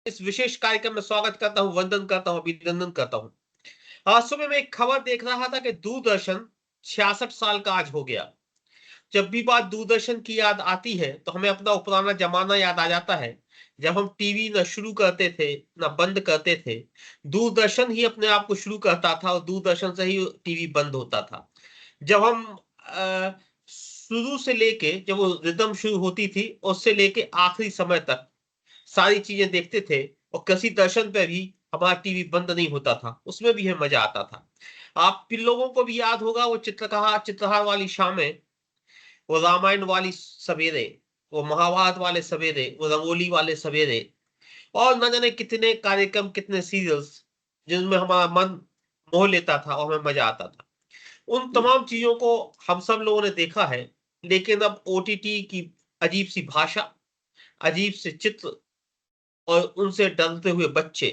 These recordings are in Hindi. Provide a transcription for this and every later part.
इस विशेष कार्यक्रम में स्वागत करता हूं, वंदन करता हूं, अभिनंदन करता हूं। आज सुबह मैं एक खबर देख रहा था कि दूरदर्शन 66 साल का आज हो गया। जब भी बात दूरदर्शन की याद आती है तो हमें अपना वो पुराना जमाना याद आ जाता है, जब हम टीवी न शुरू करते थे न बंद करते थे। दूरदर्शन ही अपने आप को शुरू करता था और दूरदर्शन से ही टीवी बंद होता था। जब हम शुरू से लेके जब वो रिदम शुरू होती थी उससे लेके आखिरी समय तक सारी चीजें देखते थे, और किसी दर्शन पे भी हमारा टीवी बंद नहीं होता था, उसमें भी हमें मजा आता था। आप भी लोगों को भी याद होगा वो चित्रहार वाली शामें, वो रामायण वाली सवेरे, वो महाभारत वाले सवेरे, वो रंगोली वाले सवेरे, और न जाने कितने कार्यक्रम, कितने सीरियल्स जिनमें हमारा मन मोह लेता था और हमें मजा आता था। उन तमाम चीजों को हम सब लोगों ने देखा है, लेकिन अब ओटीटी की अजीब सी भाषा, अजीब से चित्र और उनसे डरते हुए बच्चे,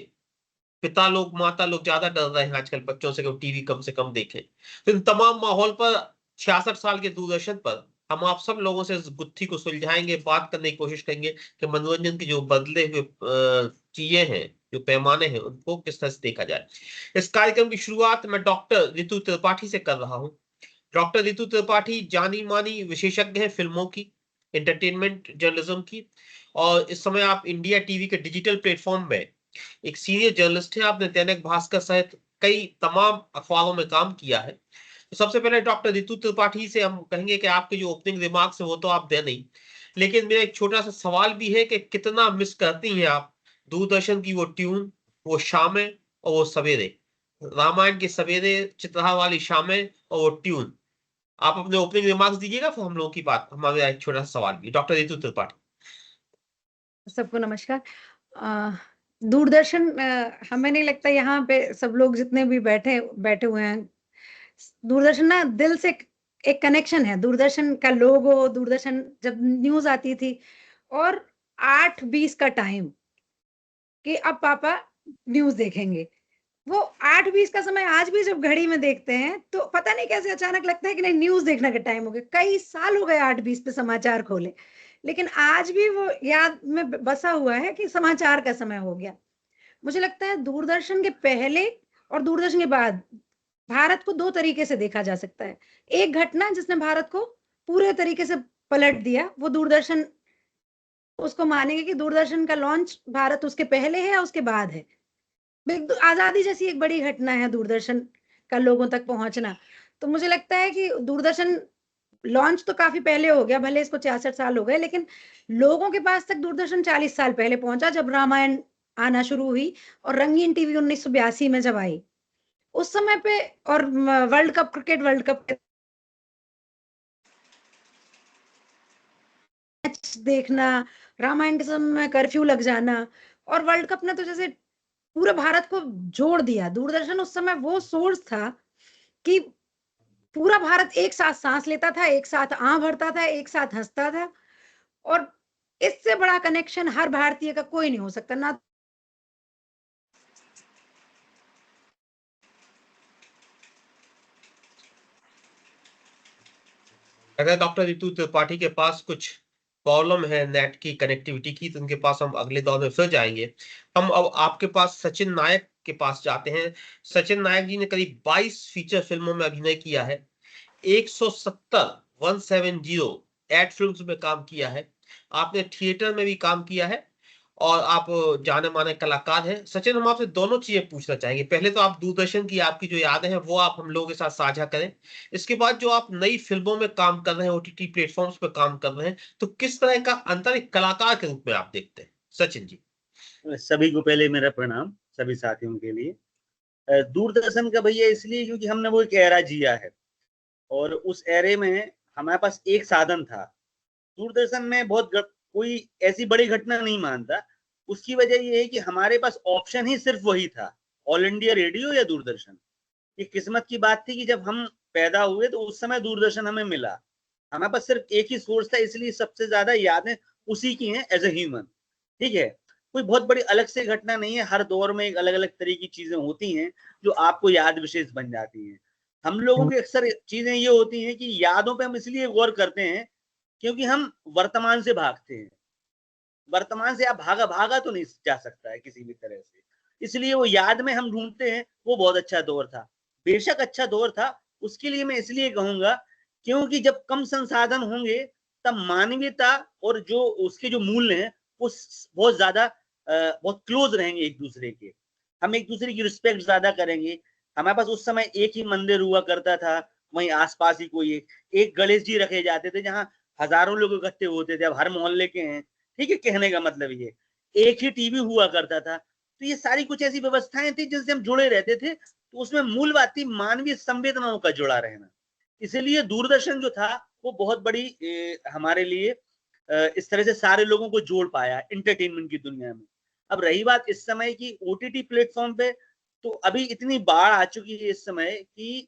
पिता लोग, माता लोग ज़्यादा डर रहे हैं आजकल बच्चों से कि वो टीवी कम से कम देखें। तो इन तमाम माहौल पर 66 साल के दूरदर्शन पर हम आप सब लोगों से इस गुत्थी को सुलझाएँगे, बात करने की कोशिश करेंगे कि मनोरंजन के जो बदले हुए चीज़ें हैं, जो पैमाने हैं, उनको किस तरह से देखा जाए। इस कार्यक्रम की शुरुआत मैं डॉक्टर रितु त्रिपाठी से कर रहा हूँ। डॉक्टर रितु त्रिपाठी जानी-मानी विशेषज्ञ हैं फ़िल्मों की, एंटरटेनमेंट जर्नलिज़्म की, और इस समय आप इंडिया टीवी के डिजिटल प्लेटफ़ॉर्म में एक सीनियर जर्नलिस्ट हैं। आपने दैनिक भास्कर सहित कई तमाम अखबारों में काम किया है। तो सबसे पहले डॉक्टर रितु त्रिपाठी से हम कहेंगे कि आपके जो ओपनिंग रिमार्क्स हैं वो तो आप दें नहीं। लेकिन मेरा एक छोटा-सा सवाल भी है कि कितना मिस करती हैं आप दूरदर्शन की वो ट्यून, वो शामें और वो सवेरे? रामायण के सवेरे, चित्रहार वाली शामें और वो ट्यून। आप अपने ओपनिंग रिमार्क्स दीजिएगा, फिर हम लोगों की बात, हमारा एक छोटा-सा सवाल भी। डॉक्टर रितु त्रिपाठी। सबको नमस्कार। दूरदर्शन हमें नहीं लगता यहाँ पे सब लोग जितने भी बैठे बैठे हुए हैं, दूरदर्शन ना दिल से एक कनेक्शन है। दूरदर्शन का लोगो, दूरदर्शन जब न्यूज़ आती थी और 8:20 का टाइम कि अब पापा न्यूज़ देखेंगे। वो 8:20 का समय आज भी जब घड़ी में देखते हैं, तो पता नहीं कैसे अचानक लगता है कि नहीं न्यूज़ देखने का टाइम हो गया। कई साल हो गए 8:20 पे समाचार खोले, लेकिन आज भी वो याद में बसा हुआ है कि समाचार का समय हो गया। मुझे लगता है दूरदर्शन के पहले और दूरदर्शन के बाद भारत को 2 तरीके से देखा जा सकता है। एक घटना जिसने भारत को पूरे तरीके से पलट दिया, वो दूरदर्शन उसको मानेंगे कि दूरदर्शन का लॉन्च भारत उसके पहले है या उसके बाद है। आज़ादी जैसी एक बड़ी घटना है दूरदर्शन का लोगों तक पहुँचना। तो मुझे लगता है कि दूरदर्शन लॉन्च तो काफ़ी पहले हो गया, भले इसको 66 साल हो गए, लेकिन लोगों के पास तक दूरदर्शन 40 साल पहले पहुँचा जब रामायण आना शुरू हुई और रंगीन टीवी 1982 में जब आई। उस समय पे और world cup, cricket world cup match देखना, रामायण के समय में कर्फ्यू लग जाना और वर्ल्ड कप ने तो जैसे पूरे भारत को जोड़ दिया। दूरदर्शन उस समय वो सोर्स था कि पूरा भारत एक साथ सांस लेता था, एक साथ आह भरता था, एक साथ हँसता था और इससे बड़ा कनेक्शन हर भारतीय का कोई नहीं हो सकता। ना अगर डॉक्टर रितु त्रिपाठी के पास कुछ प्रॉब्लम है नेट की कनेक्टिविटी की, तो उनके पास हम अगले दौर में फिर जाएँगे। हम अब आपके पास सचिन नायक के पास जाते हैं। सचिन नायक जी ने करीब 22 फीचर फ़िल्मों में अभिनय किया है। 170 एड फ़िल्म्स में काम किया है। आपने थिएटर में भी काम किया है और आप जाने-माने कलाकार हैं। सचिन, हम आपसे दोनों चीज़ें पूछना चाहेंगे। पहले तो आप दूरदर्शन की आपकी जो यादें हैं, वो आप हम लोगों के साथ साझा करें। इसके बाद जो आप नई फ़िल्मों में काम कर रहे हैं, ओटीटी प्लेटफ़ॉर्म्स पे काम कर रहे हैं, तो किस तरह का अंतर एक कलाकार के रूप में आप देखते हैं? सचिन जी। सभी को पहले मेरा प्रणाम, सभी साथियों के लिए। दूरदर्शन का भैया इसलिए क्योंकि हमने वो एक एरा जिया है और उस एरे में हमारे पास एक साधन था। दूरदर्शन में कोई ऐसी बड़ी घटना नहीं मानता। उसकी वजह ये है कि हमारे पास ऑप्शन ही सिर्फ वही था, ऑल इंडिया रेडियो या दूरदर्शन। ये किस्मत की बात थी कि जब हम पैदा हुए तो उस समय दूरदर्शन हमें मिला। हमारे पास सिर्फ एक ही सोर्स था, इसलिए सबसे ज्यादा यादें उसी की हैं एज ए ह्यूमन। ठीक है, कोई बहुत बड़ी अलग से घटना नहीं है। हर दौर में एक अलग अलग तरह की चीजें होती हैं जो आपको याद विशेष बन जाती हैं। हम लोगों की अक्सर चीजें ये होती हैं कि यादों पे हम इसलिए गौर करते हैं क्योंकि हम वर्तमान से भागते हैं। वर्तमान से आप भागा तो नहीं जा सकता है किसी भी तरह से। इसलिए वो याद में हम ढूंढते हैं, वो बहुत अच्छा दौर था। बेशक अच्छा दौर था, उसके लिए मैं इसलिए कहूंगा क्योंकि जब कम संसाधन होंगे तब मानवीयता और जो उसके जो मूल्य हैं वो बहुत ज्यादा बहुत क्लोज रहेंगे एक दूसरे के। हम एक दूसरे की रिस्पेक्ट ज्यादा करेंगे। हमारे पास उस समय एक ही मंदिर हुआ करता था, वहीं आसपास ही कोई एक गणेश जी रखे जाते थे जहाँ हजारों लोग इकट्ठे होते थे। अब हर मोहल्ले के हैं, ठीक है, कहने का मतलब ये। एक ही टीवी हुआ करता था, तो ये सारी कुछ ऐसी व्यवस्थाएं थी जिनसे हम जुड़े रहते थे। तो उसमें मूल बात थी मानवीय संवेदनाओं का जुड़ा रहना। इसलिए दूरदर्शन जो था वो बहुत बड़ी हमारे लिए इस तरह से सारे लोगों को जोड़ पाया एंटरटेनमेंट की दुनिया में। अब रही बात इस समय की ओटीटी प्लेटफॉर्म पे, तो अभी इतनी बाढ़ आ चुकी है इस समय कि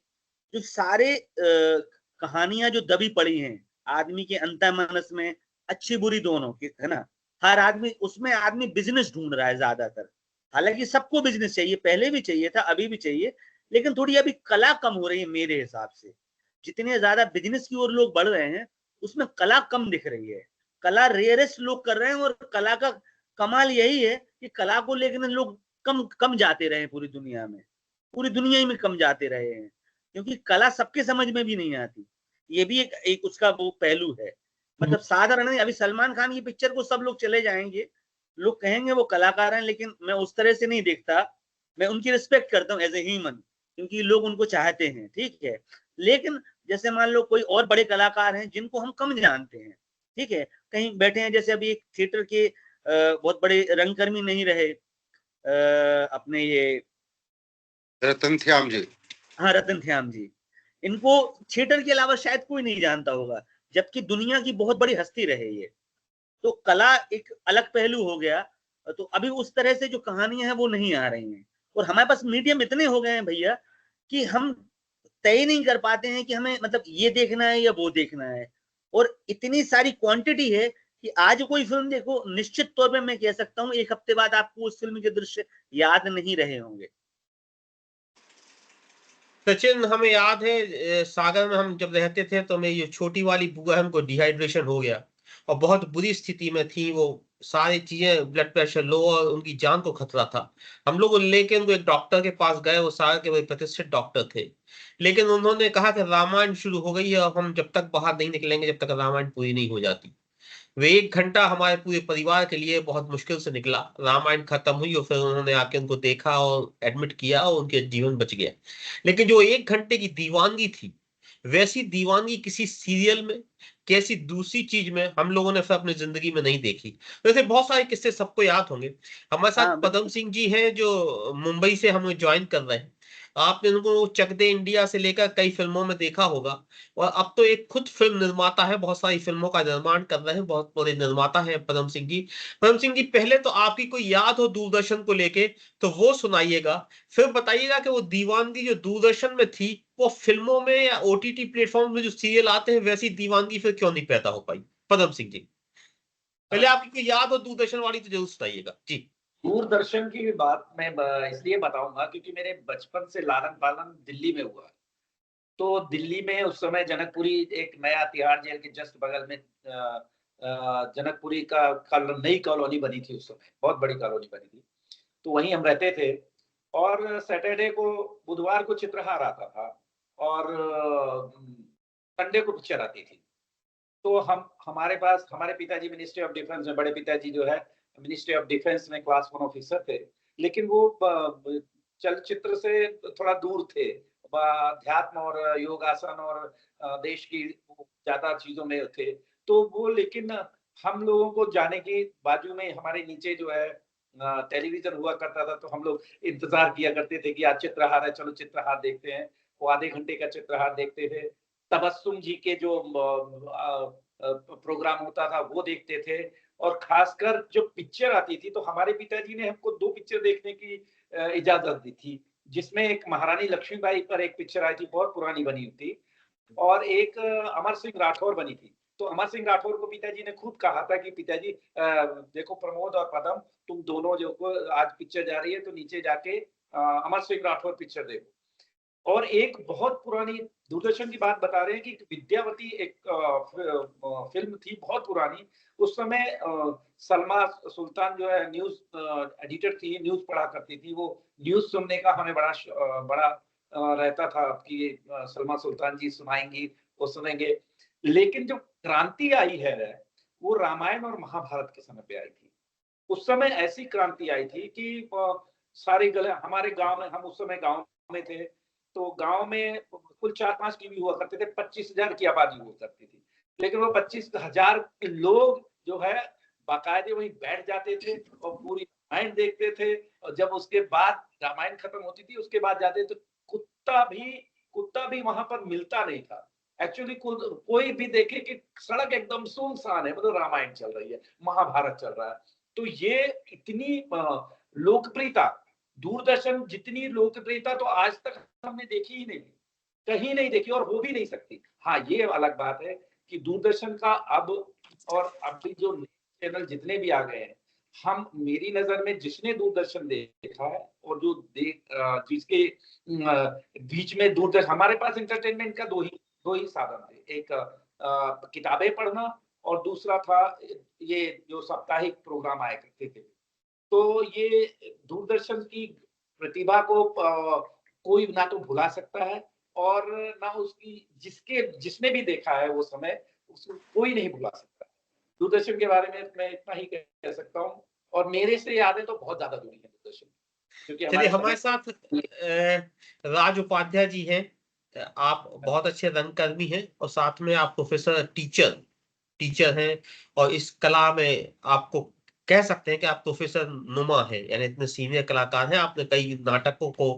जो सारे कहानियां जो दबी पड़ी हैं आदमी के अंतःमनस में, अच्छी बुरी दोनों की, है ना, हर आदमी उसमें आदमी बिजनेस ढूंढ रहा है ज्यादातर। हालांकि सबको बिजनेस चाहिए, पहले भी चाहिए था, अभी भी चाहिए, लेकिन थोड़ी अभी कला कम हो रही है मेरे हिसाब से। जितने ज्यादा बिजनेस की ओर लोग बढ़ रहे हैं उसमें कला कम दिख रही है। कला रेयरेस्ट लोग कर रहे हैं, और कला का कमाल यही है कि कला को लेकर लोग कम कम जाते रहे पूरी दुनिया में, पूरी दुनिया में कम जाते रहे हैं, क्योंकि कला सबके समझ में भी नहीं आती। ये भी एक उसका वो पहलू है। मतलब साधारण है, अभी सलमान खान की पिक्चर को सब लोग चले जाएंगे, लोग कहेंगे वो कलाकार हैं, लेकिन मैं उस तरह से नहीं देखता। मैं उनकी रिस्पेक्ट करता हूँ एज ए ह्यूमन, क्योंकि लोग उनको चाहते हैं, ठीक है। लेकिन जैसे मान लो कोई और बड़े कलाकार हैं जिनको हम कम जानते हैं, ठीक है, कहीं बैठे हैं, जैसे अभी एक थिएटर के बहुत बड़े रंगकर्मी नहीं रहे अपने ये रतन श्याम जी। हाँ, रतन श्याम जी। इनको थिएटर के अलावा शायद कोई नहीं जानता होगा, जबकि दुनिया की बहुत बड़ी हस्ती रहे ये। तो कला एक अलग पहलू हो गया। तो अभी उस तरह से जो कहानियां हैं वो नहीं आ रही हैं, और हमारे पास मीडियम इतने हो गए हैं भैया कि हम तय नहीं कर पाते हैं कि हमें मतलब ये देखना है या वो देखना है। और इतनी सारी क्वांटिटी है कि आज कोई फिल्म देखो, निश्चित तौर पे मैं कह सकता हूँ 1 हफ्ते बाद आपको उस फिल्म के दृश्य याद नहीं रहे होंगे। सचिन, हमें याद है सागर में हम जब रहते थे तो मेरी जो छोटी वाली बुआ है उनको डिहाइड्रेशन हो गया और बहुत बुरी स्थिति में थी वो। सारी चीजें, ब्लड प्रेशर लो और उनकी जान को खतरा था। हम लोग लेके उनको एक डॉक्टर के पास गए, वो सागर के बड़े प्रतिष्ठित डॉक्टर थे। लेकिन उन्होंने कहा कि रामायण शुरू हो गई है और हम जब तक बाहर नहीं निकलेंगे जब तक रामायण पूरी नहीं हो जाती। वे 1 घंटा हमारे पूरे परिवार के लिए बहुत मुश्किल से निकला। रामायण खत्म हुई और फिर उन्होंने आके उनको देखा और एडमिट किया और उनके जीवन बच गया। लेकिन जो 1 घंटे की दीवानगी थी, वैसी दीवानगी किसी सीरियल में, कैसी दूसरी चीज में हम लोगों ने फिर अपनी जिंदगी में नहीं देखी। वैसे बहुत सारे किस्से सबको याद होंगे। हमारे साथ हाँ पदम सिंह जी हैं जो मुंबई से हमें ज्वाइन कर रहे हैं। आपने उनको चक दे इंडिया से लेकर कई फिल्मों में देखा होगा, और अब तो एक खुद फिल्म निर्माता है, बहुत सारी फिल्मों का निर्माण कर रहे हैं, बहुत बड़े निर्माता हैं पदम सिंह जी। पदम सिंह जी, पहले तो आपकी कोई याद हो दूरदर्शन को लेके तो वो सुनाइएगा, फिर बताइएगा कि वो दीवानगी जो दूरदर्शन में थी वो फिल्मों में या ओटीटी प्लेटफॉर्म में जो सीरियल आते हैं वैसी दीवानगी फिर क्यों नहीं पैदा हो पाई। पदम सिंह जी, पहले आपकी कोई याद हो दूरदर्शन वाली तो जरूर सुनाइएगा जी। दूरदर्शन की बात मैं इसलिए बताऊंगा क्योंकि मेरे बचपन से लालन पालन दिल्ली में हुआ। तो दिल्ली में उस समय जनकपुरी एक नया तिहाड़ जेल के जस्ट बगल में जनकपुरी का नई कॉलोनी बनी थी। उस समय बहुत बड़ी कॉलोनी बनी थी, तो वहीं हम रहते थे। और सैटरडे को, बुधवार को चित्रहार आता था और संडे को पिक्चर आती थी। तो हमारे पास, हमारे पिताजी मिनिस्ट्री ऑफ डिफेंस में, बड़े पिताजी जो है मिनिस्ट्री ऑफ डिफेंस में क्लास 1 ऑफिसर थे, लेकिन वो चलचित्र से थोड़ा दूर थे, अध्यात्म और योगासन और देश की ज्यादा चीजों में थे। तो वो, लेकिन हम लोगों को जाने की, बाजू में हमारे नीचे जो है टेलीविजन हुआ करता था, तो हम लोग इंतजार किया करते थे कि आज चित्रहार है, चलो चित्रहार देखते हैं। वो आधे घंटे का चित्रहार देखते थे। तबस्सुम जी के जो प्रोग्राम होता था वो देखते थे। और खासकर जो पिक्चर आती थी, तो हमारे पिताजी ने हमको 2 पिक्चर देखने की इजाजत दी थी, जिसमें एक महारानी लक्ष्मीबाई पर एक पिक्चर आई थी, बहुत पुरानी बनी थी, और एक अमर सिंह राठौर बनी थी। तो अमर सिंह राठौर को पिताजी ने खुद कहा था कि पिताजी देखो, प्रमोद और पदम, तुम दोनों जो को आज पिक्चर जा रही है तो नीचे जाके अमर सिंह राठौर पिक्चर देखो। और एक बहुत पुरानी दूरदर्शन की बात बता रहे हैं कि विद्यावती एक फिल्म थी बहुत पुरानी। उस समय सलमा सुल्तान जो है न्यूज़ एडिटर थी, न्यूज़ पढ़ा करती थी। वो न्यूज़ सुनने का हमें बड़ा रहता था कि सलमा सुल्तान जी सुनाएँगी, वो सुनेंगे। लेकिन जो क्रांति आई है, वो रामायण और महाभारत के समय पे आई थी। उस समय ऐसी क्रांति आई थी कि सारे हमारे गाँव में, हम उस समय गाँव में थे, तो गाँव में कुल 4-5 टीवी हुआ करते थे, 25,000 की आबादी हुआ करती थी। लेकिन वो 25,000 लोग जो है बाकायदे वहीं बैठ जाते थे और पूरी रामायण देखते थे। और जब उसके बाद रामायण खत्म होती थी, उसके बाद जाते तो कुत्ता भी वहां पर मिलता नहीं था। एक्चुअली कोई भी देखे कि सड़क एकदम सुनसान है, मतलब रामायण चल रही है, महाभारत चल रहा है। तो ये इतनी लोकप्रियता, दूरदर्शन जितनी लोकप्रियता तो आज तक हमने देखी ही नहीं, कहीं नहीं देखी और हो भी नहीं सकती। हाँ, ये अलग बात है कि दूरदर्शन का अब और अभी जो चैनल जितने भी आ गए हैं, हम मेरी नजर में जिसने दूरदर्शन देखा है और जो जिसके बीच में दूरदर्शन, हमारे पास एंटरटेनमेंट का दो ही साधन थे। एक किताबें पढ़ना और दूसरा था ये जो साप्ताहिक प्रोग्राम आया करते थे। तो ये दूरदर्शन की प्रतिभा को कोई ना तो भुला सकता है और ना उसकी जिसने भी देखा है वो समय, उसको कोई नहीं भुला सकता। दूरदर्शन के बारे में मैं इतना ही कह सकता हूँ और मेरे से यादें तो बहुत ज्यादा जुड़ी है दूरदर्शन, क्योंकि चलिए, हमारे हमारे साथ राज उपाध्याय जी हैं। आप बहुत अच्छे रंगकर्मी हैं और साथ में आप प्रोफेसर टीचर हैं और इस कला में आपको कह सकते हैं कि आप प्रोफेसर नुमा हैं, यानी इतने सीनियर कलाकार हैं। आपने कई नाटकों को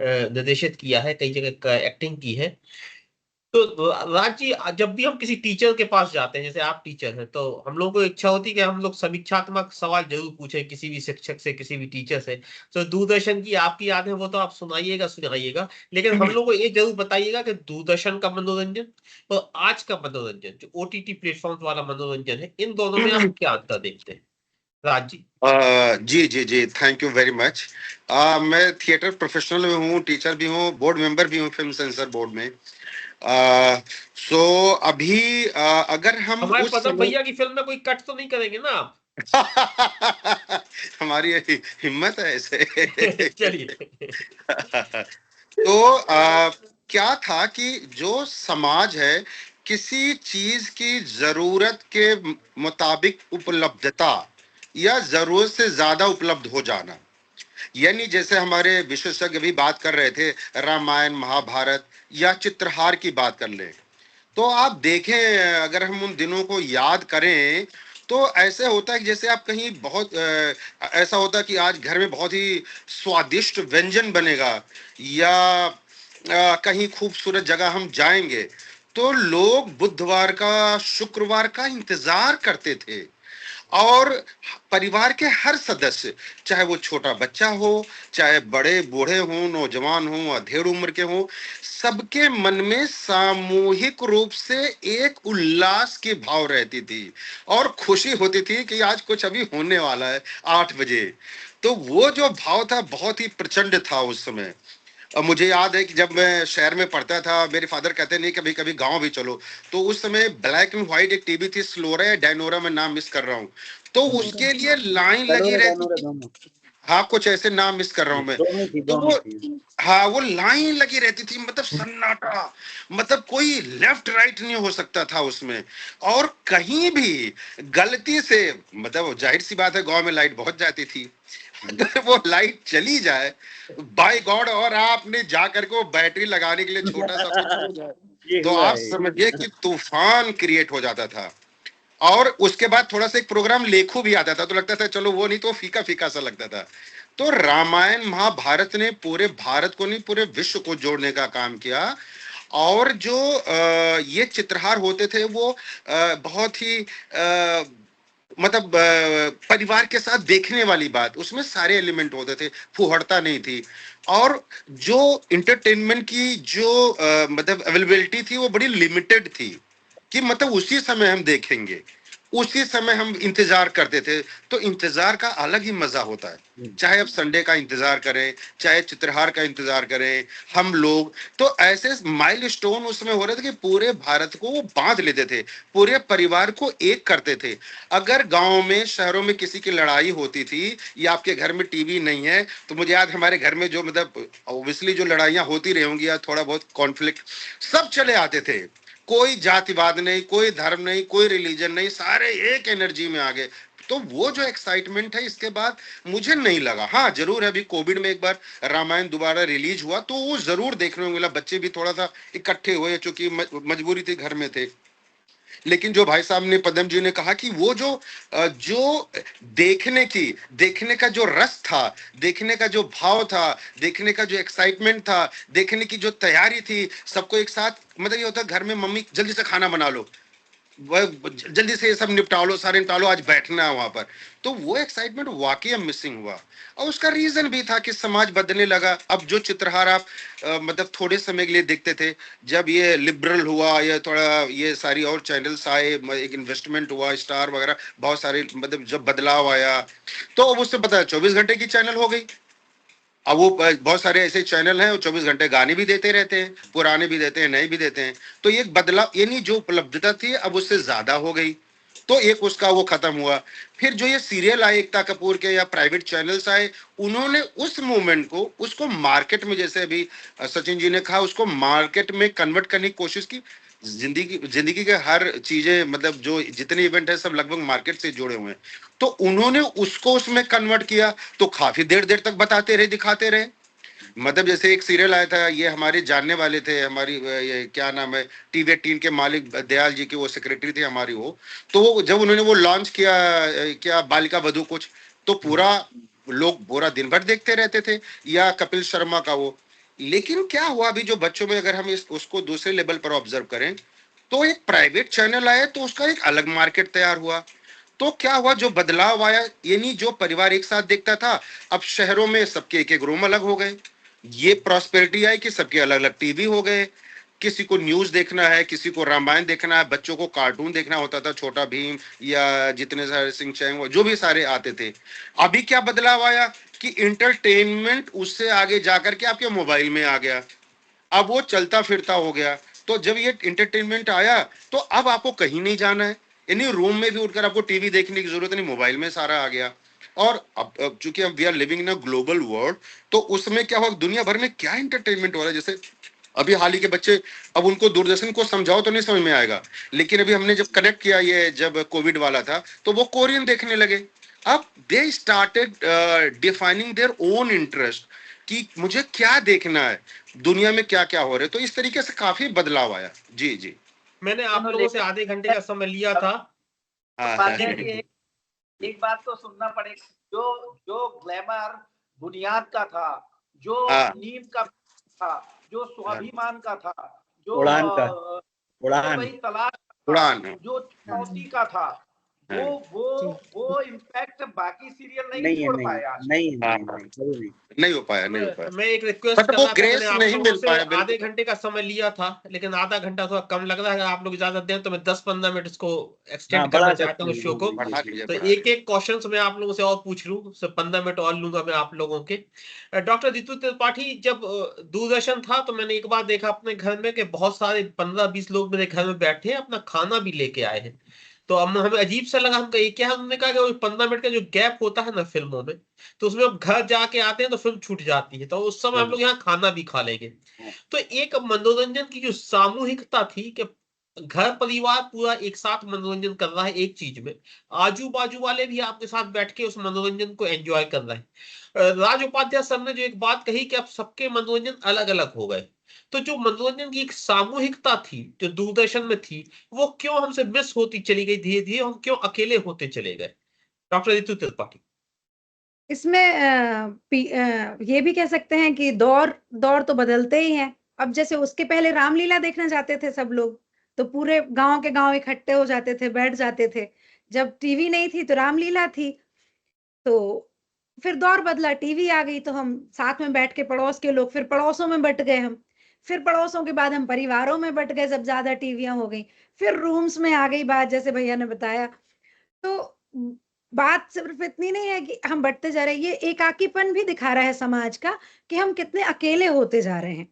निर्देशित किया है, कई जगह एक्टिंग की है। तो राज जी, जब भी हम किसी टीचर के पास जाते हैं, जैसे आप टीचर हैं, तो हम लोगों को इच्छा होती है कि हम लोग समीक्षात्मक सवाल जरूर पूछें किसी भी शिक्षक से, किसी भी टीचर से। तो दूरदर्शन की आपकी याद है वो तो आप सुनाइएगा, लेकिन हम लोग को ये जरूर बताइएगा कि दूरदर्शन का मनोरंजन और आज का मनोरंजन, जो ओटीटी प्लेटफॉर्म वाला मनोरंजन है, इन दोनों में आप क्या अंतर देखते हैं, राज जी? जी जी जी, थैंक यू वेरी मच। मैं थिएटर प्रोफेशनल में हूँ, टीचर भी हूँ, बोर्ड मेंबर भी हूँ फिल्म सेंसर बोर्ड में। सो अभी अगर हम हमारे उस प्रताप समय भैया की फिल्म में कोई कट तो नहीं करेंगे ना आप? हमारी हिम्मत है ऐसे। चलिए। तो क्या था कि जो समाज है, किसी चीज की जरूरत के मुताबिक उपलब्धता या जरूरत से ज्यादा उपलब्ध हो जाना, यानी जैसे हमारे विशेषज्ञ भी बात कर रहे थे, रामायण महाभारत या चित्रहार की बात कर लें, तो आप देखें, अगर हम उन दिनों को याद करें तो ऐसे होता है कि जैसे आप कहीं बहुत ऐसा होता है कि आज घर में बहुत ही स्वादिष्ट व्यंजन बनेगा या कहीं खूबसूरत जगह हम जाएंगे, तो लोग बुधवार का, शुक्रवार का इंतजार करते थे। और परिवार के हर सदस्य, चाहे वो छोटा बच्चा हो, चाहे बड़े बूढ़े हों, नौजवान हों, अधेड़ उम्र के हों, सबके मन में सामूहिक रूप से एक उल्लास की भाव रहती थी और खुशी होती थी कि आज कुछ अभी होने वाला है 8 बजे। तो वो जो भाव था बहुत ही प्रचंड था उस समय। और मुझे याद है कि जब मैं शहर में पढ़ता था, मेरे फादर कहते नहीं कभी कभी गांव भी चलो, तो उस समय ब्लैक एंड व्हाइट एक टीवी थी, स्लोरा या डायनोरा, में नाम मिस कर रहा हूँ, तो उसके लिए लाइन लगी रहती थी। हाँ, कुछ ऐसे नाम मिस कर रहा हूँ मैं। तो वो, हाँ, वो लाइन लगी रहती थी, मतलब सन्नाटा, मतलब कोई लेफ्ट राइट नहीं हो सकता था उसमें। और कहीं भी गलती से, मतलब जाहिर सी बात है गांव में लाइट बहुत जाती थी, अगर वो लाइट चली जाए, बाय गॉड, और आपने जा करके वो बैटरी लगाने के लिए छोटा सा कुछ हो जाए, तो आप समझिए कि तूफान क्रिएट हो जाता था। और उसके बाद थोड़ा सा एक प्रोग्राम लेखू भी आता था, तो लगता था चलो वो नहीं तो फीका फीका सा लगता था। तो रामायण महाभारत ने पूरे भारत को नहीं, पूरे विश्व को जोड़ने का काम किया। और जो ये चित्रहार होते थे वो बहुत ही मतलब परिवार के साथ देखने वाली बात, उसमें सारे एलिमेंट होते थे, फुहड़ता नहीं थी। और जो इंटरटेनमेंट की जो मतलब अवेलेबिलिटी थी वो बड़ी लिमिटेड थी, कि मतलब उसी समय हम देखेंगे। उसी समय हम इंतजार करते थे। तो इंतजार का अलग ही मजा होता है, चाहे आप संडे का इंतजार करें, चाहे चित्रहार का इंतजार करें हम लोग। तो ऐसे माइलस्टोन उसमें हो रहे थे कि पूरे भारत को वो बांध लेते थे, पूरे परिवार को एक करते थे। अगर गांव में शहरों में किसी की लड़ाई होती थी या आपके घर में टीवी नहीं है, तो मुझे याद हमारे घर में जो मतलब ऑब्वियसली जो लड़ाइयां होती रही होंगी या थोड़ा बहुत कॉन्फ्लिक्ट, सब चले आते थे। कोई जातिवाद नहीं, कोई धर्म नहीं, कोई रिलीजन नहीं, सारे एक एनर्जी में आ गए। तो वो जो एक्साइटमेंट है इसके बाद मुझे नहीं लगा। हाँ जरूर है, अभी कोविड में एक बार रामायण दोबारा रिलीज हुआ तो वो जरूर देखने को मिला, बच्चे भी थोड़ा सा इकट्ठे हुए चूंकि मजबूरी थी, घर में थे। लेकिन जो भाई साहब ने, पदम जी ने कहा कि वो जो देखने का जो रस था, देखने का जो भाव था, देखने का जो एक्साइटमेंट था, देखने की जो तैयारी थी, सबको एक साथ, मतलब ये होता घर में मम्मी जल्दी से खाना बना लो, जल्दी से ये सब निपटा लो, सारे निपटा लो, आज बैठना है वहां पर। तो वो एक्साइटमेंट वाकई मिसिंग हुआ। और उसका रीजन भी था कि समाज बदलने लगा। अब जो चित्रहार आप मतलब थोड़े समय के लिए देखते थे, जब ये लिबरल हुआ या थोड़ा ये सारी और चैनल्स आए, एक इन्वेस्टमेंट हुआ, स्टार वगैरह बहुत सारे, मतलब जब बदलाव आया तो अब उससे पता है 24 घंटे की चैनल हो गई। अब वो बहुत सारे ऐसे चैनल हैं, वो 24 घंटे गाने भी देते रहते हैं, पुराने भी देते हैं, नए भी देते हैं। तो ये बदलाव, यानी जो उपलब्धता थी अब उससे ज्यादा हो गई, तो एक उसका वो खत्म हुआ। फिर जो ये सीरियल आए एकता कपूर के या प्राइवेट चैनल्स आए, उन्होंने उस मूवमेंट को, उसको मार्केट में, जैसे अभी सचिन जी ने कहा, उसको मार्केट में कन्वर्ट करने की कोशिश की। जिंदगी के हर चीजें, मतलब जो जितने इवेंट है सब लगभग मार्केट से जुड़े हुए हैं। तो उन्होंने उसको उसमें कन्वर्ट किया, तो काफी देर देर तक बताते रहे, दिखाते रहे। मतलब जैसे एक सीरियल आया था, ये हमारे जानने वाले थे, हमारी ये क्या नाम है, TV18 के मालिक दयाल जी की वो सेक्रेटरी थी हमारी वो। तो जब उन्होंने वो लॉन्च किया, क्या बालिका वधू कुछ, तो पूरा लोग पूरा दिन भर देखते रहते थे, या कपिल शर्मा का वो। लेकिन क्या हुआ, अभी जो बच्चों में अगर हम उसको दूसरे लेवल पर ऑब्जर्व करें, तो एक प्राइवेट चैनल आया तो उसका एक अलग मार्केट तैयार हुआ। तो क्या हुआ, जो बदलाव आया, यानी जो परिवार एक साथ देखता था, अब शहरों में सबके एक एक रूम अलग हो गए। ये प्रॉस्पेरिटी आई कि सबके अलग अलग टीवी हो गए। किसी को न्यूज देखना है, किसी को रामायण देखना है, बच्चों को कार्टून देखना होता था, छोटा भीम या जितने सारे सिंह चैंग जो भी सारे आते थे। अभी क्या बदलाव आया कि इंटरटेनमेंट उससे आगे जाकर के आपके मोबाइल में आ गया, अब वो चलता फिरता हो गया। तो जब ये इंटरटेनमेंट आया तो अब आपको कहीं नहीं जाना है, यानी रूम में भी उठकर आपको टीवी देखने की जरूरत नहीं, मोबाइल में सारा आ गया। और अब चूंकि अब we are living in a global world, तो उसमें क्या हुआ, दुनिया भर में क्या इंटरटेनमेंट हो रहा है। जैसे अभी हाल ही के बच्चे, अब उनको दूरदर्शन को समझाओ तो नहीं समझ में आएगा, लेकिन अभी हमने जब कनेक्ट किया, ये जब कोविड वाला था, तो वो कोरियन देखने लगे। अब they started defining their own interest कि मुझे क्या देखना है, दुनिया में क्या क्या हो रहा है। तो इस तरीके से काफी बदलाव आया। जी जी, मैंने आप लोगों से आधे घंटे का समय लिया था। एक बात तो सुनना पड़ेगा, जो जो ग्लैमर बुनियाद का था, जो नीम का था, जो स्वाभिमान का था, जो उड़ान तलाश, जो चुनौती का था, वो इम्पैक्ट बाकी सीरियल नहीं छोड़ पाया। नहीं हो पाया। मैं एक रिक्वेस्ट कर रहा था, मैंने आप लोगों से आधे घंटे का समय लिया था, लेकिन आधा घंटा थोड़ा कम लग रहा है। आप लोग इजाजत दें तो मैं 10-15 मिनट इसको एक्सटेंड करना चाहता हूँ शो को। तो एक एक क्वेश्चन मैं आप लोगों से और पूछ लूँ, 15 मिनट और लूंगा मैं आप लोगों के। डॉक्टर रितु त्रिपाठी, जब दूरदर्शन था तो मैंने एक बार देखा अपने घर में कि बहुत सारे 15-20 लोग मेरे घर में बैठे अपना खाना भी लेके आए हैं। तो अब हमें अजीब सा लगा, हम कहीं क्या, हमने कहा कि 15 मिनट का जो गैप होता है ना फिल्मों में, तो उसमें अब घर जाके आते हैं तो फिल्म छूट जाती है, तो उस समय हम लोग यहाँ खाना भी खा लेंगे। तो एक मनोरंजन की जो सामूहिकता थी कि घर परिवार पूरा एक साथ मनोरंजन कर रहा है एक चीज में, आजू बाजू वाले भी आपके साथ बैठ के उस मनोरंजन को एंजॉय कर रहे हैं। राज उपाध्याय सर ने जो एक बात कही कि अब सबके मनोरंजन अलग अलग हो गए, तो जो मनोरंजन की एक सामूहिकता थी जो दूरदर्शन में थी, वो क्यों हमसे मिस होती चली गई धीरे धीरे, हम क्यों अकेले होते चले गए? डॉक्टर रितु त्रिपाठी। इसमें ये भी कह सकते हैं कि दौर तो बदलते ही हैं। अब जैसे उसके पहले रामलीला देखने जाते थे सब लोग, तो पूरे गांव के गांव इकट्ठे हो जाते थे, बैठ जाते थे। जब टीवी नहीं थी तो रामलीला थी। तो फिर दौर बदला, टीवी आ गई तो हम साथ में बैठ के, पड़ोस के लोग, फिर पड़ोसों में बट गए हम, फिर पड़ोसों के बाद हम परिवारों में बट गए जब ज्यादा टीवियां हो गई, फिर रूम्स में आ गई बात, जैसे भैया ने बताया। तो बात सिर्फ इतनी नहीं है कि हम बढ़ते जा रहे हैं, ये एकाकीपन भी दिखा रहा है समाज का कि हम कितने अकेले होते जा रहे हैं।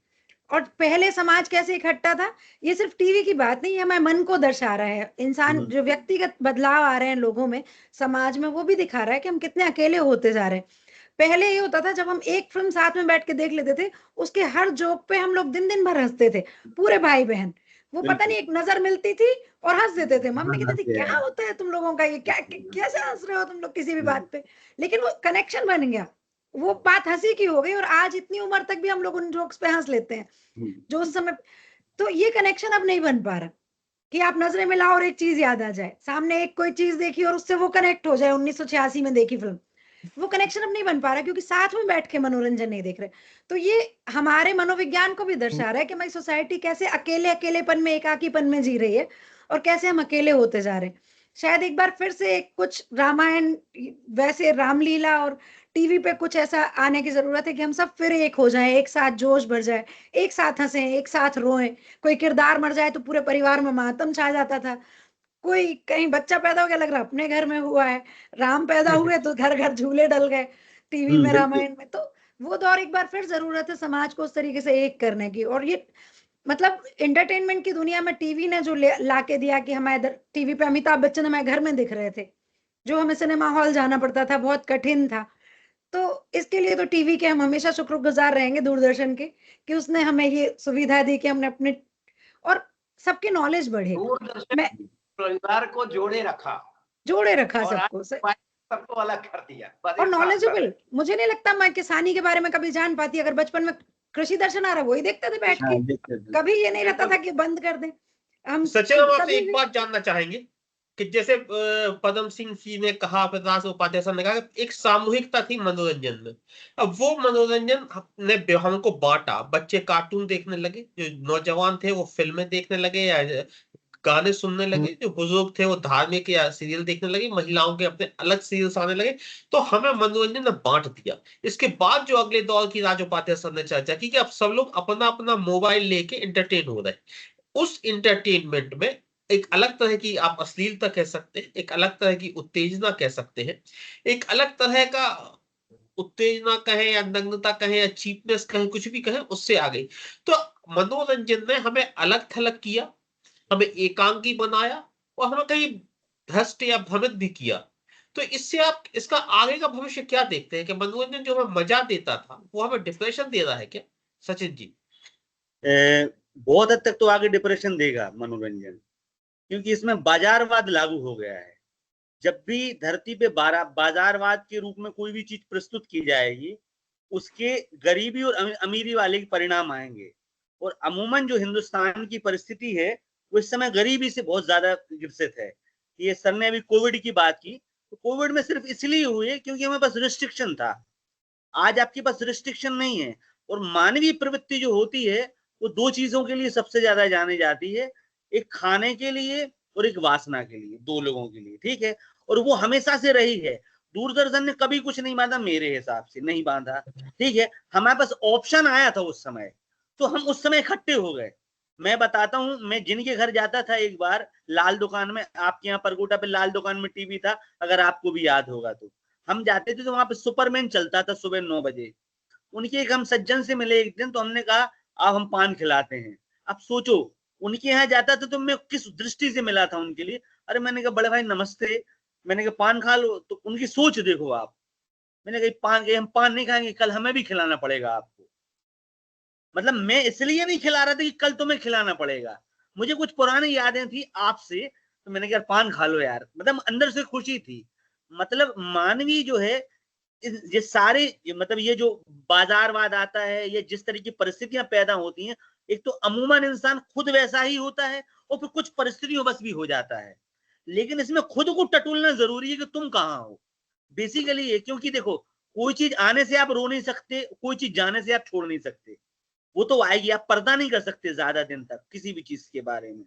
और पहले समाज कैसे इकट्ठा था, ये सिर्फ टीवी की बात नहीं है, हमारे मन को दर्शा रहा है। इंसान जो व्यक्तिगत बदलाव आ रहे हैं लोगों में, समाज में, वो भी दिखा रहा है कि हम कितने अकेले होते जा रहे हैं। पहले ये होता था जब हम एक फिल्म साथ में बैठ के देख लेते थे, उसके हर जोक पे हम लोग दिन दिन भर हंसते थे, पूरे भाई बहन। वो पता नहीं एक नजर मिलती थी और हंस देते थे। मम्मी कहती थी क्या होता है तुम लोगों का, ये क्या कैसे हंस रहे हो तुम लोग किसी भी बात पे। लेकिन वो कनेक्शन बन गया, वो बात हंसी की हो गई, और आज इतनी उम्र तक भी हम लोग उन जोक्स पे हंस लेते हैं जो उस समय। तो ये कनेक्शन अब नहीं बन पा रहा कि आप नजरें मिलाओ और एक चीज याद आ जाए, सामने एक कोई चीज देखी और उससे वो कनेक्ट हो जाए, 1986 में देखी फिल्म। वो कनेक्शन अब नहीं बन पा रहा क्योंकि साथ में बैठ के मनोरंजन नहीं देख रहे। तो ये हमारे मनोविज्ञान को भी दर्शा रहा है कि हमारी सोसाइटी कैसे अकेले अकेलेपन में, एकाकीपन में जी रही है, और कैसे हम अकेले होते जा रहे हैं। शायद एक बार फिर से कुछ रामायण, वैसे रामलीला और टीवी पे कुछ ऐसा आने की जरूरत है कि हम सब फिर एक हो जाएं, एक साथ जोश भर जाए, एक साथ हंसें, एक साथ रोएं। कोई किरदार मर जाए तो पूरे परिवार में मातम छा जाता था। कोई कहीं बच्चा पैदा हो गया, लग रहा अपने घर में हुआ है। राम पैदा हुए तो घर घर झूले डल गए टीवी में, रामायण में। तो वो दौर एक बार फिर जरूरत है समाज को उस तरीके से एक करने की। और ये मतलब एंटरटेनमेंट की दुनिया में टीवी ने जो ला के दिया कि हमारे टीवी पे अमिताभ बच्चन हमारे घर में दिख रहे थे, जो हमें सिनेमा हॉल जाना पड़ता था, बहुत कठिन था। तो इसके लिए तो टीवी के हम हमेशा शुक्रगुजार रहेंगे, दूरदर्शन के, कि उसने हमें ये सुविधा दी कि हमने अपने और सबकी नॉलेज बढ़े। दूरदर्शन मैं परिवार को जोड़े रखा और सबको सबको अलग कर दिया। और नॉलेजेबल। मुझे नहीं लगता मैं किसानी के बारे में कभी जान पाती अगर बचपन में कृषि दर्शन आ रहा वही देखते थे बैठ के। कभी ये नहीं रहता था कि बंद कर दें हम। सचिन, हम आपसे एक बात जानना चाहेंगे कि जैसे पद्म सिंह जी ने कहा, प्रकाश उपाध्याय साहब ने कहा कि एक सामूहिकता थी मनोरंजन में। अब वो मनोरंजन ने हमको बांटा, बच्चे कार्टून देखने लगे, जो नौजवान थे वो फिल्में देखने लगे या गाने सुनने लगे, जो बुजुर्ग थे वो धार्मिक या सीरियल देखने लगे, महिलाओं के अपने अलग सीरियल्स आने लगे। तो हमें मनोरंजन ने बांट दिया। इसके बाद जो अगले दौर की राज उपाध्याय सर ने चर्चा की कि अब सब लोग अपना अपना मोबाइल लेके एंटरटेन हो रहे हैं। उस एंटरटेनमेंट में एक अलग तरह की आप अश्लीलता कह सकते हैं, एक अलग तरह की उत्तेजना कह सकते हैं, एक अलग तरह का उत्तेजना कहें या नग्नता कहें या चीपनेस कहें, कुछ भी कहें, उससे आ गई। तो मनोरंजन ने हमें अलग थलग किया, हमें एकांकी बनाया और हमें कहीं भ्रष्ट या भ्रमित भी किया। तो इससे आप इसका आगे का भविष्य क्या देखते हैं कि मनोरंजन जो हमें मजा देता था वो हमें डिप्रेशन दे रहा है क्या, सचिन जी? बहुत हद तक तो आगे डिप्रेशन देगा मनोरंजन, क्योंकि इसमें बाजारवाद लागू हो गया है। जब भी धरती पे बाजारवाद के रूप में कोई भी चीज प्रस्तुत की जाएगी, उसके गरीबी और अमीरी वाले परिणाम आएंगे। और अमूमन जो हिंदुस्तान की परिस्थिति है वो इस समय गरीबी से बहुत ज्यादा ग्रसित है। ये सर ने अभी कोविड की बात की, तो कोविड में सिर्फ इसलिए हुए क्योंकि हमें पास रिस्ट्रिक्शन था। आज आपके पास रिस्ट्रिक्शन नहीं है। और मानवीय प्रवृत्ति जो होती है वो दो चीजों के लिए सबसे ज्यादा जानी जाती है, एक खाने के लिए और एक वासना के लिए, दो लोगों के लिए, ठीक है। और वो हमेशा से रही है। दूरदर्शन ने कभी कुछ नहीं बांधा, मेरे हिसाब से नहीं बांधा, ठीक है। हमारे पास ऑप्शन आया था उस समय, तो हम उस समय इकट्ठे हो गए। मैं बताता हूँ, मैं जिनके घर जाता था एक बार लाल दुकान में, आपके यहाँ परकोटा पे लाल दुकान में टीवी था, अगर आपको भी याद होगा तो हम जाते थे तो वहां पे सुपरमैन चलता था सुबह 9 बजे। उनके एक हम सज्जन से मिले एक दिन, तो हमने कहा अब हम पान खिलाते हैं। अब सोचो, उनके यहाँ जाता था तो मैं किस दृष्टि से मिला था उनके लिए। अरे मैंने कहा बड़े भाई नमस्ते, मैंने कहा पान खा लो, तो उनकी सोच देखो आप। मैंने कहा हम पान नहीं खाएंगे, कल हमें भी खिलाना पड़ेगा आपको। मतलब मैं इसलिए नहीं खिला रहा था कि कल तुम्हें खिलाना पड़ेगा, मुझे कुछ पुरानी यादें थी आपसे, तो मैंने कहा पान खा लो यार, मतलब अंदर से खुशी थी। मतलब मानवीय जो है, ये सारे मतलब ये जो बाजारवाद आता है, ये जिस तरह की परिस्थितियां पैदा होती हैं, एक तो अमूमन इंसान खुद वैसा ही होता है और फिर कुछ परिस्थितियों बस भी हो जाता है। लेकिन इसमें खुद को टटोलना जरूरी है कि तुम कहाँ हो, बेसिकली ये। क्योंकि देखो, कोई चीज आने से आप रो नहीं सकते, कोई चीज जाने से आप छोड़ नहीं सकते, वो तो आएगी। आप पर्दा नहीं कर सकते ज्यादा दिन तक किसी भी चीज के बारे में।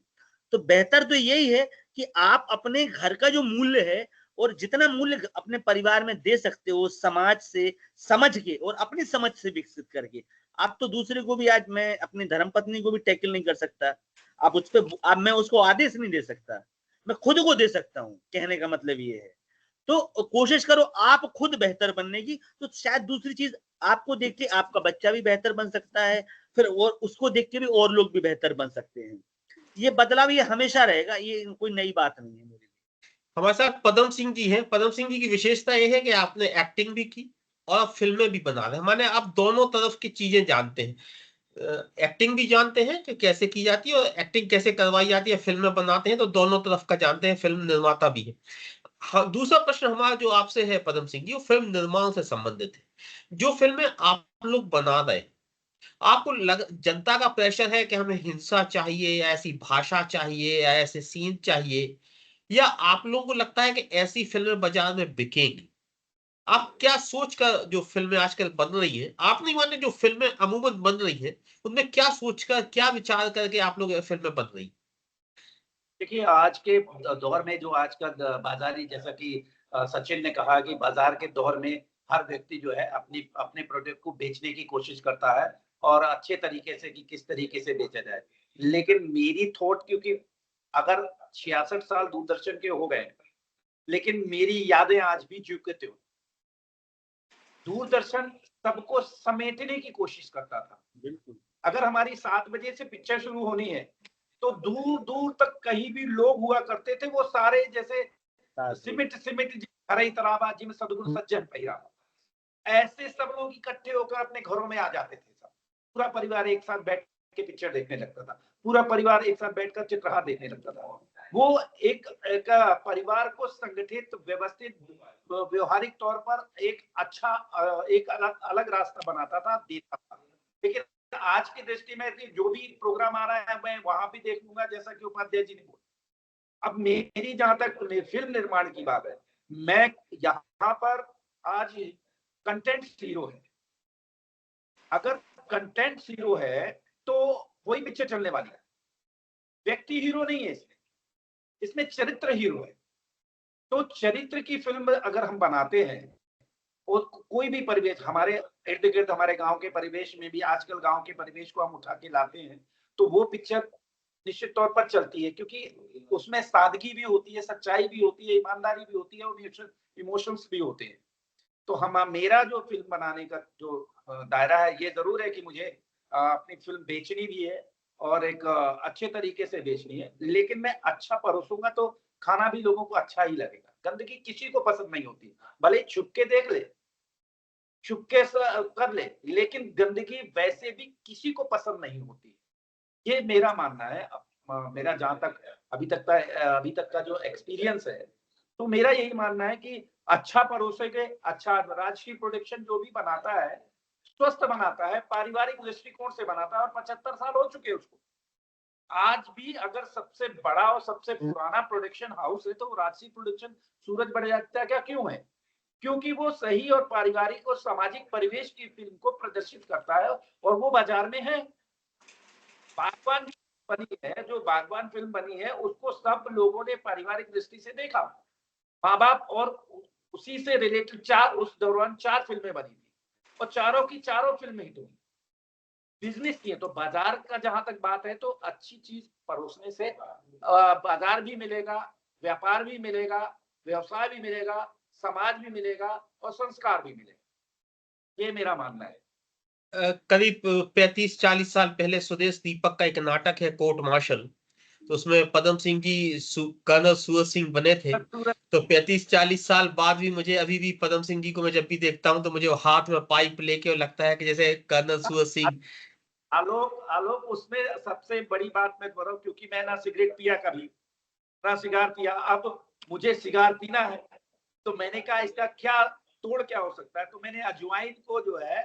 तो बेहतर तो यही है कि आप अपने घर का जो मूल्य है, और जितना मूल्य अपने परिवार में दे सकते हो समाज से समझ के और अपनी समझ से विकसित करके। आप तो दूसरे को भी, आज मैं अपनी धर्मपत्नी को भी टैकल नहीं कर सकता, आप उस पर, अब मैं उसको आदेश नहीं दे सकता, मैं खुद को दे सकता हूँ, कहने का मतलब ये है। तो कोशिश करो आप खुद बेहतर बनने की, तो शायद दूसरी चीज आपको देख के आपका बच्चा भी बेहतर बन सकता है, फिर और उसको देख के भी और लोग भी बेहतर बन सकते हैं। ये बदलाव ये हमेशा रहेगा, ये कोई नई बात नहीं है मेरे लिए। हमारे साथ पदम सिंह जी हैं। पदम सिंह जी की विशेषता ये है कि आपने एक्टिंग भी की और आप फिल्में भी बना रहे हैं, माने आप दोनों तरफ की चीजें जानते हैं। एक्टिंग भी जानते हैं कि कैसे की जाती है और एक्टिंग कैसे करवाई जाती है, फिल्में बनाते हैं तो दोनों तरफ का जानते हैं, फिल्म निर्माता भी है। हाँ, दूसरा प्रश्न हमारा जो आपसे है पदम सिंह जी, वो फिल्म निर्माण से संबंधित है। जो फिल्में आप लोग बना रहे हैं, आपको जनता का प्रेशर है कि हमें हिंसा चाहिए या ऐसी भाषा चाहिए या ऐसे सीन चाहिए, या आप लोगों को लगता है कि ऐसी फिल्में बाजार में बिकेंगी? आप क्या सोच कर जो फिल्में आजकल बन रही हैं, आप नहीं माने जो फिल्में अमूमन बन रही हैं, उनमें क्या सोचकर, क्या विचार करके आप लोग ये फिल्में बन रही हैं? देखिए, आज के दौर में जो आज का बाजारी, जैसा कि सचिन ने कहा कि बाजार के दौर में हर व्यक्ति जो है अपने प्रोडक्ट को बेचने की कोशिश करता है और अच्छे तरीके से कि किस तरीके से बेचा जाए। लेकिन मेरी थॉट, क्योंकि अगर 66 साल दूरदर्शन के हो गए, लेकिन मेरी यादें आज भी जीवित हो। दूरदर्शन सबको समेटने की कोशिश करता था। बिल्कुल। अगर हमारी 7 बजे से पिक्चर शुरू होनी है, तो दूर-दूर तक कहीं भी लोग हुआ करते थे, वो सारे जैसे सिमट हरई तराबा जिम सदगुण सज्जन पहिरा, ऐसे सब लोग इकट्ठे होकर अपने घरों में आ जाते थे। सब पूरा परिवार एक साथ बैठ के पिक्चर देखने लगता था, पूरा परिवार एक साथ बैठकर चित्रहार देखने लगता था। वो एक परिवार को संगठित, व्यवस्थित, व्यवहारिक तौर पर एक अच्छा एक अलग रास्ता बनाता था, देता था। लेकिन आज की दृष्टि में जो भी प्रोग्राम आ रहा है मैं वहां भी देख लूंगा, जैसा कि उपाध्याय जी ने बोला। अब मेरी जहां तक फिल्म निर्माण की बात है, मैं यहाँ पर आज कंटेंट हीरो है। अगर कंटेंट हीरो है तो वही पिक्चर चलने वाली है। व्यक्ति हीरो नहीं है इसमें चरित्र हीरो है। तो चरित्र की फिल्म अगर हम बनाते हैं और कोई भी परिवेश हमारे इर्द गिर्द, हमारे गांव के परिवेश में भी आजकल गांव के परिवेश को हम उठा के लाते हैं, तो वो पिक्चर निश्चित तौर पर चलती है, क्योंकि उसमें सादगी भी होती है, सच्चाई भी होती है, ईमानदारी भी होती है और इमोशंस भी होते हैं। तो मेरा जो फिल्म बनाने का जो दायरा है, ये जरूर है कि मुझे अपनी फिल्म बेचनी भी है और एक अच्छे तरीके से बेचनी है, लेकिन मैं अच्छा परोसूंगा तो खाना भी लोगों को अच्छा ही लगेगा। गंदगी किसी को पसंद नहीं होती, भले छुप के देख ले, चुपके से कर ले, लेकिन गंदगी वैसे भी किसी को पसंद नहीं होती। ये मेरा मानना है। मेरा जहां तक अभी तक का जो एक्सपीरियंस है, तो मेरा यही मानना है कि अच्छा परोसे के, अच्छा राजकीय प्रोडक्शन जो भी बनाता है, स्वस्थ बनाता है, पारिवारिक दृष्टिकोण से बनाता है, और 75 साल हो चुके उसको। आज भी अगर सबसे बड़ा और सबसे पुराना प्रोडक्शन हाउस है तो राजकीय प्रोडक्शन सूरज बड़जात्या क्या क्यों है? क्योंकि वो सही और पारिवारिक और सामाजिक परिवेश की फिल्म को प्रदर्शित करता है और वो बाजार में है। बागवान बनी है, जो बागवान फिल्म बनी है, उसको सब लोगों ने पारिवारिक दृष्टि से देखा, माँ बाप, और उसी से रिलेटेड उस दौरान 4 फिल्में बनी थी और चारों की चारों फिल्में हिट हुई। बिजनेस की है तो बाजार का जहां तक बात है, तो अच्छी चीज परोसने से बाजार भी मिलेगा, व्यापार भी मिलेगा, व्यवसाय भी मिलेगा, समाज भी मिलेगा और संस्कार भी मिलेगा। ये मेरा मानना है। करीब 35-40 साल पहले स्वदेश दीपक का एक नाटक है कोर्ट मार्शल, तो उसमें पदम सिंह जी कर्नल सूरज सिंह बने थे। तो 35-40 साल बाद भी मुझे अभी भी पदम सिंह जी को मैं जब भी देखता हूं तो मुझे हाथ में पाइप लेके लगता है कि जैसे कर्नल सूरज सिंह। आलोक उसमें सबसे बड़ी बात मैं बोल रहा हूँ, क्योंकि मैं ना सिगरेट पिया कभी, ना सिगार पिया। अब मुझे सिगार पीना है, तो मैंने कहा इसका क्या तोड़ क्या हो सकता है, तो मैंने अजवाइन को जो है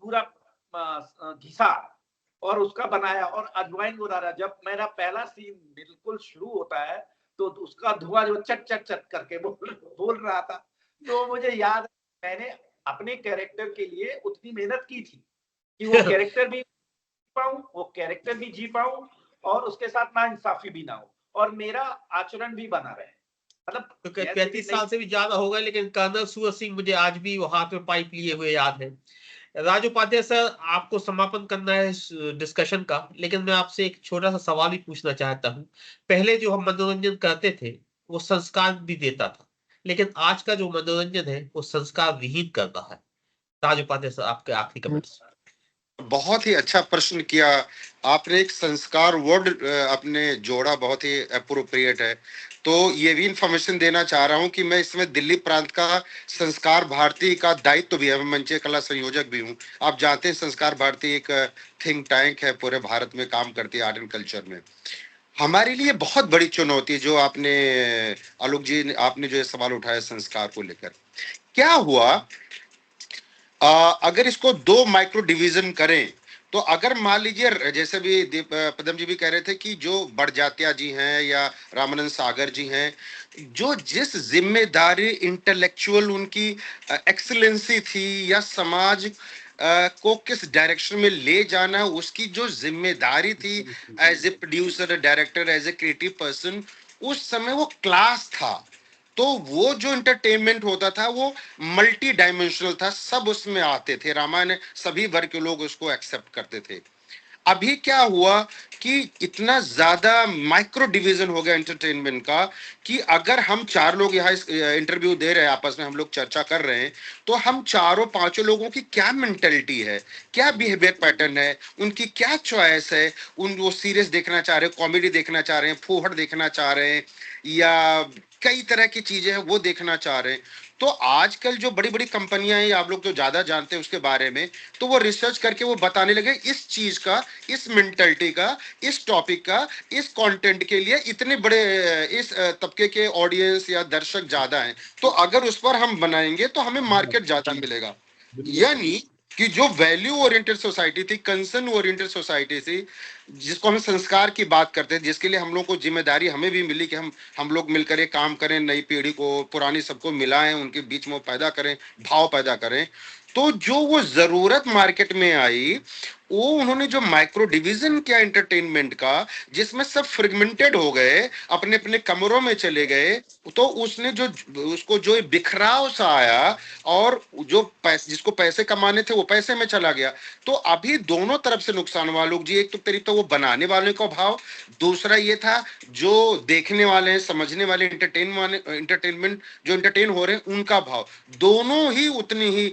पूरा घिसा और उसका बनाया और अजवाइन को डाला। जब मेरा पहला सीन बिल्कुल शुरू होता है, तो उसका धुआं जो चट चट चट करके बोल रहा था, तो मुझे याद, मैंने अपने कैरेक्टर के लिए उतनी मेहनत की थी कि वो कैरेक्टर भी पाऊं, वो कैरेक्टर भी जी पाऊं और उसके साथ नाइंसाफी भी ना हो और मेरा आचरण भी बना रहे। मतलब तो 35 साल से भी ज्यादा होगा, लेकिन कर्नल सूरज सिंह मुझे आज भी वो हाथ में पाइप लिए हुए याद है। राजू उपाध्याय सर, आपको समापन करना है इस डिस्कशन का, लेकिन मैं आपसे एक छोटा सा सवाल ही पूछना चाहता हूँ। पहले जो हम मनोरंजन करते थे वो संस्कार भी देता था, लेकिन आज का जो मनोरंजन है वो संस्कार विहीन कर रहा है। राजू उपाध्याय सर, आपके आखिरी कमेंट्स। बहुत ही अच्छा प्रश्न किया आपने। एक संस्कार वर्ड आपने जोड़ा, बहुत ही अप्रोप्रिएट है। तो ये भी इंफॉर्मेशन देना चाह रहा हूं कि मैं इसमें दिल्ली प्रांत का संस्कार भारती का दायित्व भी है, मैं मंच कला संयोजक भी हूं। आप जानते हैं संस्कार भारती एक थिंक टैंक है, पूरे भारत में काम करती है आर्ट एंड कल्चर में। हमारे लिए बहुत बड़ी चुनौती है जो आपने आलोक जी आपने जो ये सवाल उठाया संस्कार को लेकर। क्या हुआ, अगर इसको दो माइक्रो डिवीजन करें तो अगर मान लीजिए जैसे भी पदम जी भी कह रहे थे कि जो बड़जात्या जी हैं या रामानंद सागर जी हैं, जो जिस जिम्मेदारी इंटेलेक्चुअल उनकी एक्सीलेंसी थी या समाज को किस डायरेक्शन में ले जाना उसकी जो जिम्मेदारी थी as a producer, director, as a creative person, उस समय वो क्लास था। तो वो जो एंटरटेनमेंट होता था वो मल्टी डायमेंशनल था, सब उसमें आते थे, रामायण सभी वर्ग के लोग उसको एक्सेप्ट करते थे। अभी क्या हुआ कि इतना ज्यादा माइक्रो डिवीजन हो गया एंटरटेनमेंट का कि अगर हम चार लोग यहाँ इंटरव्यू दे रहे हैं, आपस में हम लोग चर्चा कर रहे हैं, तो हम चारों पांचों लोगों की क्या मेंटेलिटी है, क्या बिहेवियर पैटर्न है, उनकी क्या चॉइस है, वो सीरियस देखना चाह रहे हैं, कॉमेडी देखना चाह रहे हैं, फूहड़ देखना चाह रहे हैं, या कई तरह की चीजें हैं वो देखना चाह रहे हैं। तो आजकल जो बड़ी बड़ी कंपनियां हैं, आप लोग तो ज्यादा जानते हैं उसके बारे में, तो वो रिसर्च करके वो बताने लगे इस चीज का, इस मेंटलिटी का, इस टॉपिक का, इस कंटेंट के लिए इतने बड़े इस तबके के ऑडियंस या दर्शक ज्यादा हैं, तो अगर उस पर हम बनाएंगे तो हमें मार्केट ज्यादा मिलेगा। यानी कि जो वैल्यू ओरिएंटेड सोसाइटी थी, कंसर्न ओरिएंटेड सोसाइटी थी, जिसको हम संस्कार की बात करते हैं, जिसके लिए हम लोग को जिम्मेदारी हमें भी मिली कि हम लोग मिलकर एक काम करें, नई पीढ़ी को पुरानी सबको मिलाएं, उनके बीच में पैदा करें, भाव पैदा करें। तो जो वो जरूरत मार्केट में आई, वो उन्होंने जो माइक्रो डिवीजन किया एंटरटेनमेंट का, जिसमें सब फ्रेगमेंटेड हो गए, अपने अपने कमरों में चले गए, तो उसने जो उसको जो बिखराव सा आया, और जो पैसे जिसको पैसे कमाने थे वो पैसे में चला गया। तो अभी दोनों तरफ से नुकसान हुआ लोग जी। एक तो करीब तो वो बनाने वाले का भाव, दूसरा ये था जो देखने वाले हैं, समझने वाले, एंटरटेनमेंट जो एंटरटेन हो रहे हैं उनका भाव, दोनों ही उतनी ही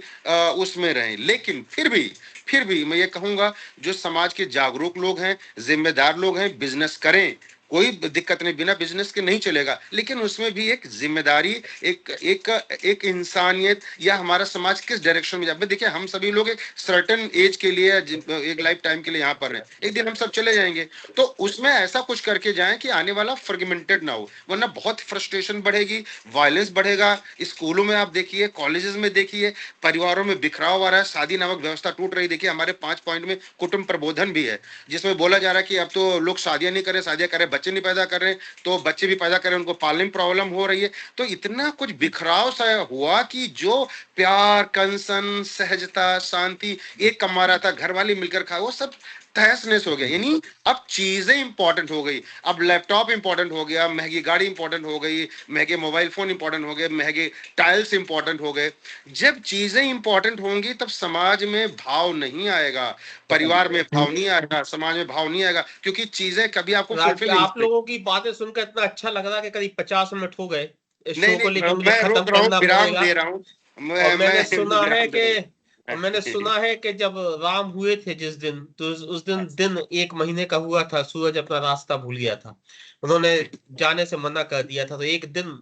उसमें रहे। लेकिन फिर भी मैं ये कहूंगा जो समाज के जागरूक लोग हैं, जिम्मेदार लोग हैं, बिजनेस करें, कोई दिक्कत नहीं, बिना बिजनेस के नहीं चलेगा, लेकिन उसमें भी एक जिम्मेदारी, एक इंसानियत, या हमारा समाज किस डायरेक्शन में जाए। देखिए हम सभी लोग एक सर्टेन एज के लिए, एक लाइफ टाइम के लिए यहाँ पर हैं, एक दिन हम सब चले जाएंगे, तो उसमें ऐसा कुछ करके जाएं कि आने वाला फ्रेगमेंटेड ना हो, वरना बहुत फ्रस्ट्रेशन बढ़ेगी, वायलेंस बढ़ेगा। स्कूलों में आप देखिए, कॉलेजेस में देखिए, परिवारों में बिखराव आ रहा है, शादी नामक व्यवस्था टूट रही। देखिए हमारे 5 पॉइंट में कुटुंब प्रबोधन भी है, जिसमें बोला जा रहा है कि अब तो लोग शादियां नहीं करें, शादियां करें, बच्चे नहीं पैदा कर रहे, तो बच्चे भी पैदा करें, उनको पालने में प्रॉब्लम हो रही है। तो इतना कुछ बिखराव सा हुआ कि जो प्यार, कंसन, सहजता, शांति एक कमा रहा था, घर वाले मिलकर खा, वो सब तहस-नहस हो गया। यानी अब चीजें इंपॉर्टेंट हो गई, अब लैपटॉप इंपॉर्टेंट हो गया, महंगी गाड़ी इंपॉर्टेंट हो गई, महंगे मोबाइल फोन इंपॉर्टेंट हो गए, महंगे टाइल्स इंपॉर्टेंट हो गए। जब चीजें इंपॉर्टेंट होंगी तब समाज में भाव नहीं आएगा, परिवार में भाव नहीं आएगा, समाज में भाव नहीं आएगा, क्योंकि चीजें कभी आपको फुलफिल नहीं। आप लोगों की बातें सुनकर इतना अच्छा लग रहा है कि करीब 50 मिनट हो गए इस शो को, लेकिन मुझे मैं खत्म रोक रहा हूँ, करना विराम पड़ेगा। दे रहा हूँ। और मैंने सुना है कि जब राम हुए थे जिस दिन, तो उस दिन 1 महीने का हुआ था, सूरज अपना रास्ता भूल गया था, उन्होंने जाने से मना कर दिया था, तो 1 दिन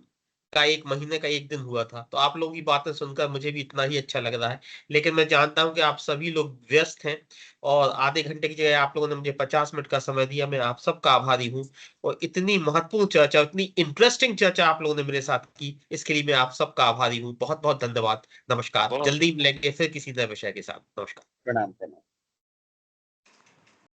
का, 1 महीने का 1 दिन हुआ था। तो आप लोगों की बातें सुनकर मुझे भी इतना ही अच्छा लग रहा है, लेकिन मैं जानता हूं कि आप सभी लोग व्यस्त हैं, और आधे घंटे की जगह आप लोगों ने मुझे 50 मिनट का समय दिया। मैं आप सबका आभारी हूं, और इतनी महत्वपूर्ण चर्चा, इतनी इंटरेस्टिंग चर्चा आप लोगों ने मेरे साथ की, इसके लिए मैं आप सबका आभारी हूं। बहुत बहुत धन्यवाद। नमस्कार, जल्दी मिलेंगे फिर किसी नए विषय के साथ। नमस्कार, प्रणाम।